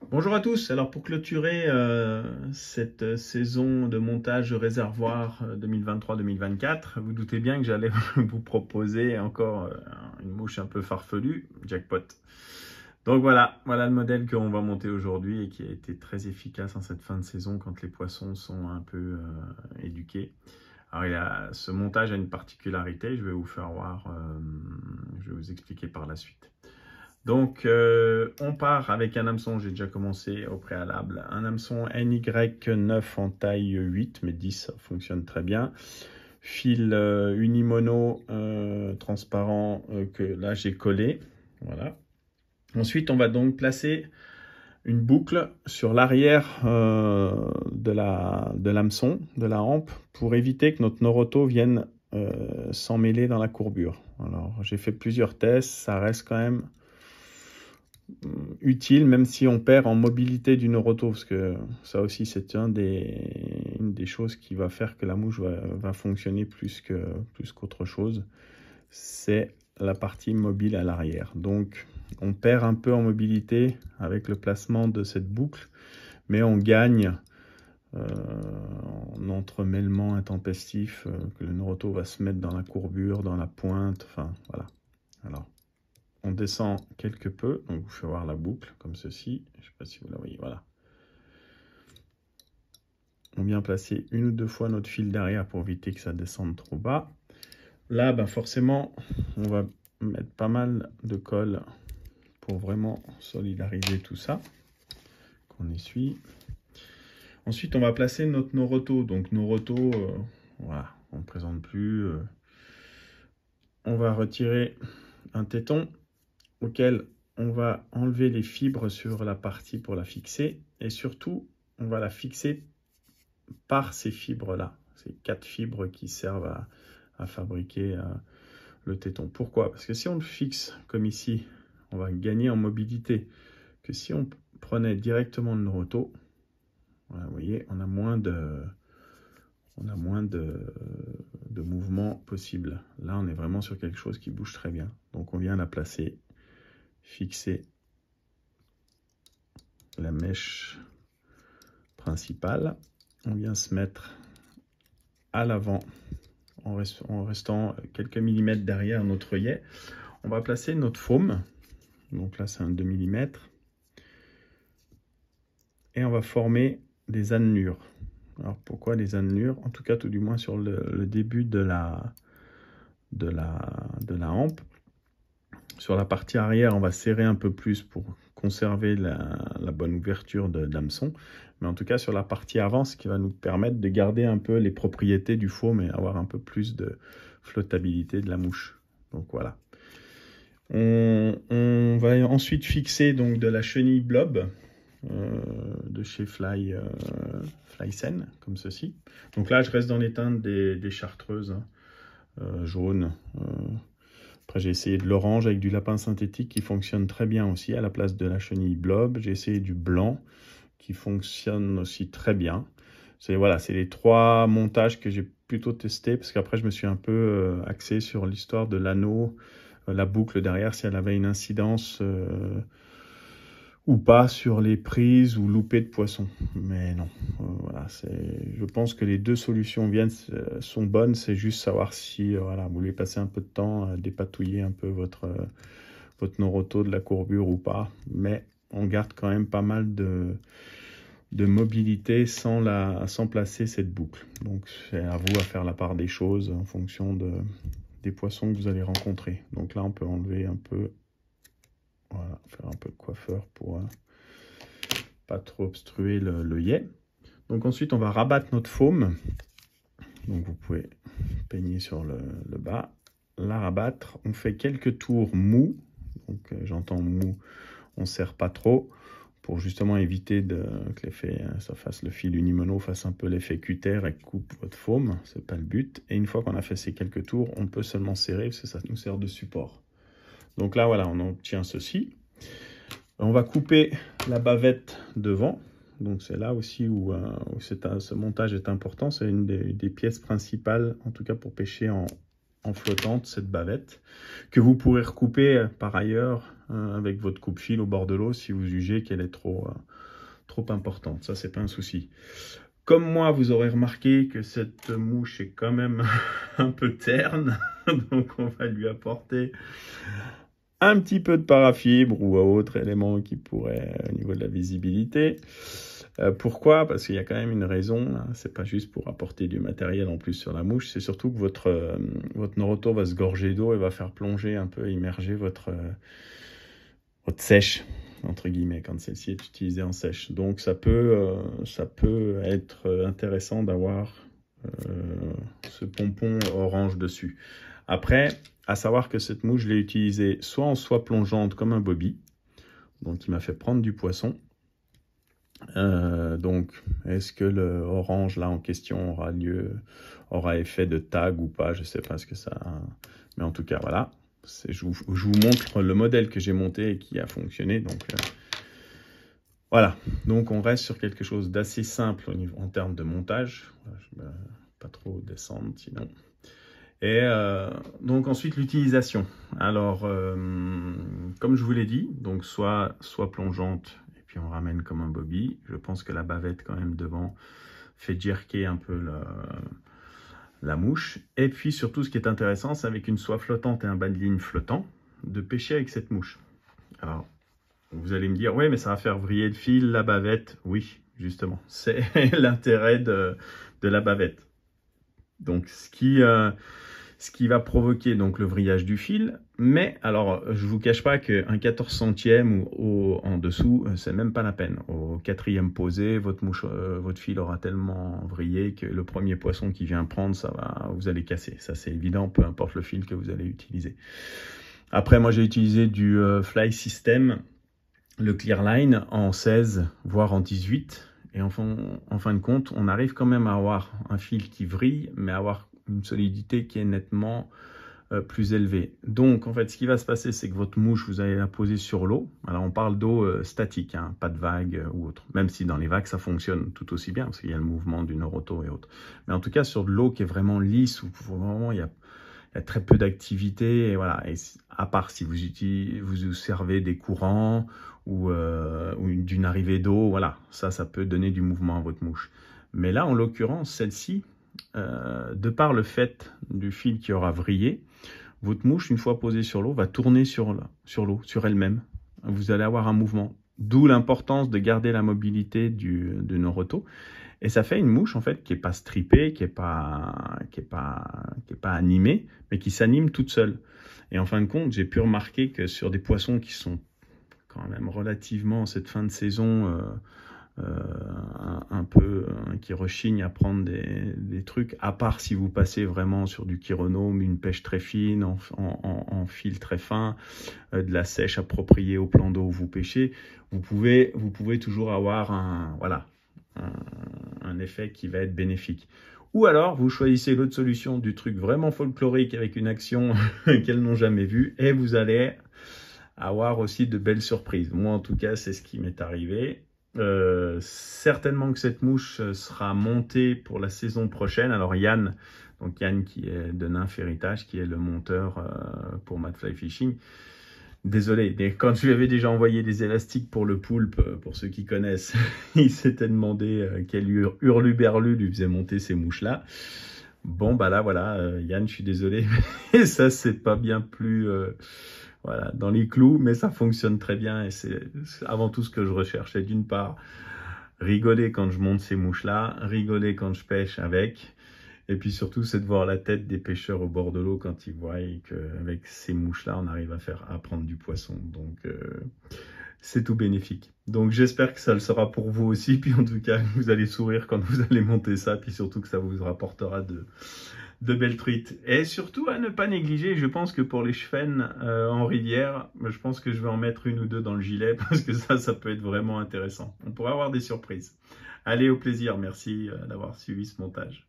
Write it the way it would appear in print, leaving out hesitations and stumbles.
Bonjour à tous. Alors pour clôturer cette saison de montage de réservoir 2023-2024, vous doutez bien que j'allais vous proposer encore une mouche un peu farfelue, jackpot. Donc voilà le modèle qu'on va monter aujourd'hui et qui a été très efficace en cette fin de saison quand les poissons sont un peu éduqués. Alors ce montage a une particularité, je vais vous faire voir, je vais vous expliquer par la suite. Donc, on part avec un hameçon, j'ai déjà commencé au préalable, un hameçon NY9 en taille 8, mais 10, ça fonctionne très bien. Fil unimono transparent que là j'ai collé, voilà. Ensuite, on va donc placer une boucle sur l'arrière de l'hameçon, de la hampe, pour éviter que notre noroto vienne s'emmêler dans la courbure. Alors, j'ai fait plusieurs tests, ça reste quand même utile, même si on perd en mobilité du noroto, parce que ça aussi c'est une des choses qui va faire que la mouche va fonctionner plus qu'autre chose, c'est la partie mobile à l'arrière. Donc on perd un peu en mobilité avec le placement de cette boucle, mais on gagne en entremêlement intempestif, que le noroto va se mettre dans la courbure, dans la pointe, enfin voilà. Alors on descend quelque peu, donc vous faites voir la boucle comme ceci. Je ne sais pas si vous la voyez, voilà. On vient placer une ou deux fois notre fil derrière pour éviter que ça descende trop bas. Là, ben forcément, on va mettre pas mal de colle pour vraiment solidariser tout ça, qu'on essuie. Ensuite, on va placer notre noroto. Donc noroto, voilà, on ne présente plus. On va retirer un téton auquel on va enlever les fibres sur la partie pour la fixer, et surtout on va la fixer par ces fibres là, ces 4 fibres qui servent à fabriquer le téton. Pourquoi? Parce que si on le fixe comme ici, on va gagner en mobilité, que si on prenait directement le noroto, voilà, vous voyez, on a moins de mouvement possible. Là on est vraiment sur quelque chose qui bouge très bien, donc on vient la placer, fixer la mèche principale, on vient se mettre à l'avant en restant quelques millimètres derrière notre œillet. On va placer notre faume, donc là c'est un 2 mm, et on va former des annelures. Alors pourquoi des annelures? En tout cas, tout du moins sur le début de la hampe. Sur la partie arrière, on va serrer un peu plus pour conserver la bonne ouverture d'hameçon. Mais en tout cas, sur la partie avant, ce qui va nous permettre de garder un peu les propriétés du faume et avoir un peu plus de flottabilité de la mouche. Donc voilà. On va ensuite fixer donc de la chenille blob de chez Flysen, comme ceci. Donc là, je reste dans les teintes des chartreuses, hein, jaunes. Après, j'ai essayé de l'orange avec du lapin synthétique qui fonctionne très bien aussi à la place de la chenille blob. J'ai essayé du blanc qui fonctionne aussi très bien. Voilà, c'est les 3 montages que j'ai plutôt testés, parce qu'après, je me suis un peu axé sur l'histoire de l'anneau, la boucle derrière, si elle avait une incidence ou pas sur les prises ou loupées de poissons. Mais non, voilà, je pense que les 2 solutions sont bonnes. C'est juste savoir si voilà, vous voulez passer un peu de temps à dépatouiller un peu votre noroto de la courbure ou pas. Mais on garde quand même pas mal de mobilité sans placer cette boucle. Donc c'est à vous à faire la part des choses en fonction des poissons que vous allez rencontrer. Donc là on peut enlever un peu, voilà, faire un peu de coiffeur pour pas trop obstruer l'œillet. Donc ensuite on va rabattre notre faume. Donc vous pouvez peigner sur le bas, la rabattre. On fait quelques tours mous. Donc j'entends mou, on serre pas trop, pour justement éviter que l'effet, ça fasse le fil unimono, fasse un peu l'effet cutter et coupe votre faume. C'est pas le but. Et une fois qu'on a fait ces quelques tours, on peut seulement serrer parce que ça nous sert de support. Donc là, voilà, on obtient ceci. On va couper la bavette devant. Donc c'est là aussi où ce montage est important. C'est une des pièces principales, en tout cas pour pêcher en flottante, cette bavette, que vous pourrez recouper par ailleurs avec votre coupe-fil au bord de l'eau si vous jugez qu'elle est trop importante. Ça, c'est pas un souci. Comme moi, vous aurez remarqué que cette mouche est quand même un peu terne, donc on va lui apporter un petit peu de parafibre ou autre élément qui pourrait, au niveau de la visibilité. Pourquoi? Parce qu'il y a quand même une raison, hein. C'est pas juste pour apporter du matériel en plus sur la mouche, c'est surtout que votre Noroto va se gorger d'eau et va faire plonger un peu, immerger votre sèche, entre guillemets, quand celle-ci est utilisée en sèche. Donc ça peut être intéressant d'avoir ce pompon orange dessus. Après, à savoir que cette mouche, je l'ai utilisée soit en soie plongeante comme un bobby, donc il m'a fait prendre du poisson. Donc, est-ce que le orange là en question aura effet de tag ou pas? Je sais pas ce que ça... Mais en tout cas, voilà. Je vous montre le modèle que j'ai monté et qui a fonctionné. Donc, voilà. Donc, on reste sur quelque chose d'assez simple en termes de montage. Je ne vais pas trop descendre sinon. Et donc ensuite l'utilisation. Alors, comme je vous l'ai dit, donc soit plongeante, et puis on ramène comme un bobby. Je pense que la bavette quand même devant fait jerker un peu la mouche. Et puis surtout ce qui est intéressant, c'est avec une soie flottante et un bas de ligne flottant, de pêcher avec cette mouche. Alors, vous allez me dire, oui mais ça va faire vriller le fil, la bavette. Oui, justement, c'est l'intérêt de la bavette. Donc ce qui va provoquer donc le vrillage du fil, mais alors je vous cache pas qu'un 14 centième ou en dessous, c'est même pas la peine. Au 4e posé, votre fil aura tellement vrillé que le premier poisson qui vient prendre, vous allez casser. Ça c'est évident, peu importe le fil que vous allez utiliser. Après, moi j'ai utilisé du Fly System, le Clearline en 16, voire en 18. Et en fin de compte, on arrive quand même à avoir un fil qui vrille, mais à avoir une solidité qui est nettement plus élevée. Donc, en fait, ce qui va se passer, c'est que votre mouche, vous allez la poser sur l'eau. Alors, on parle d'eau statique, hein, pas de vagues ou autre. Même si dans les vagues, ça fonctionne tout aussi bien, parce qu'il y a le mouvement du Noroto et autres. Mais en tout cas, sur de l'eau qui est vraiment lisse, où vraiment il y a très peu d'activité. Et voilà. Et à part si vous servez des courants ou d'une arrivée d'eau, voilà. Ça peut donner du mouvement à votre mouche. Mais là, en l'occurrence, celle-ci, de par le fait du fil qui aura vrillé, votre mouche, une fois posée sur l'eau, va tourner sur l'eau, sur elle-même. Vous allez avoir un mouvement. D'où l'importance de garder la mobilité de Noroto. Et ça fait une mouche, en fait, qui n'est pas strippée, qui n'est pas animée, mais qui s'anime toute seule. Et en fin de compte, j'ai pu remarquer que sur des poissons qui sont quand même relativement, en cette fin de saison, un peu qui rechignent à prendre des trucs, à part si vous passez vraiment sur du chironome, une pêche très fine, en fil très fin, de la sèche appropriée au plan d'eau où vous pêchez, vous pouvez toujours avoir un effet qui va être bénéfique. Ou alors, vous choisissez l'autre solution du truc vraiment folklorique avec une action qu'elles n'ont jamais vue, et vous allez avoir aussi de belles surprises. Moi, en tout cas, c'est ce qui m'est arrivé. Certainement que cette mouche sera montée pour la saison prochaine. Alors Yann qui est de Nymph Héritage, qui est le monteur pour Mad Fly Fishing. Désolé, mais quand je lui avais déjà envoyé des élastiques pour le poulpe, pour ceux qui connaissent, il s'était demandé quel hurluberlu lui faisait monter ces mouches-là. Bon, bah là, voilà, Yann, je suis désolé, mais ça, c'est pas bien plus voilà, dans les clous, mais ça fonctionne très bien et c'est avant tout ce que je recherchais. D'une part, rigoler quand je monte ces mouches-là, rigoler quand je pêche avec. Et puis surtout, c'est de voir la tête des pêcheurs au bord de l'eau quand ils voient qu'avec ces mouches-là, on arrive à prendre du poisson. Donc, c'est tout bénéfique. Donc, j'espère que ça le sera pour vous aussi. Puis en tout cas, vous allez sourire quand vous allez monter ça. Puis surtout que ça vous rapportera de belles truites. Et surtout, à ne pas négliger, je pense que pour les chefennes en rivière, je pense que je vais en mettre une ou deux dans le gilet parce que ça peut être vraiment intéressant. On pourrait avoir des surprises. Allez, au plaisir. Merci d'avoir suivi ce montage.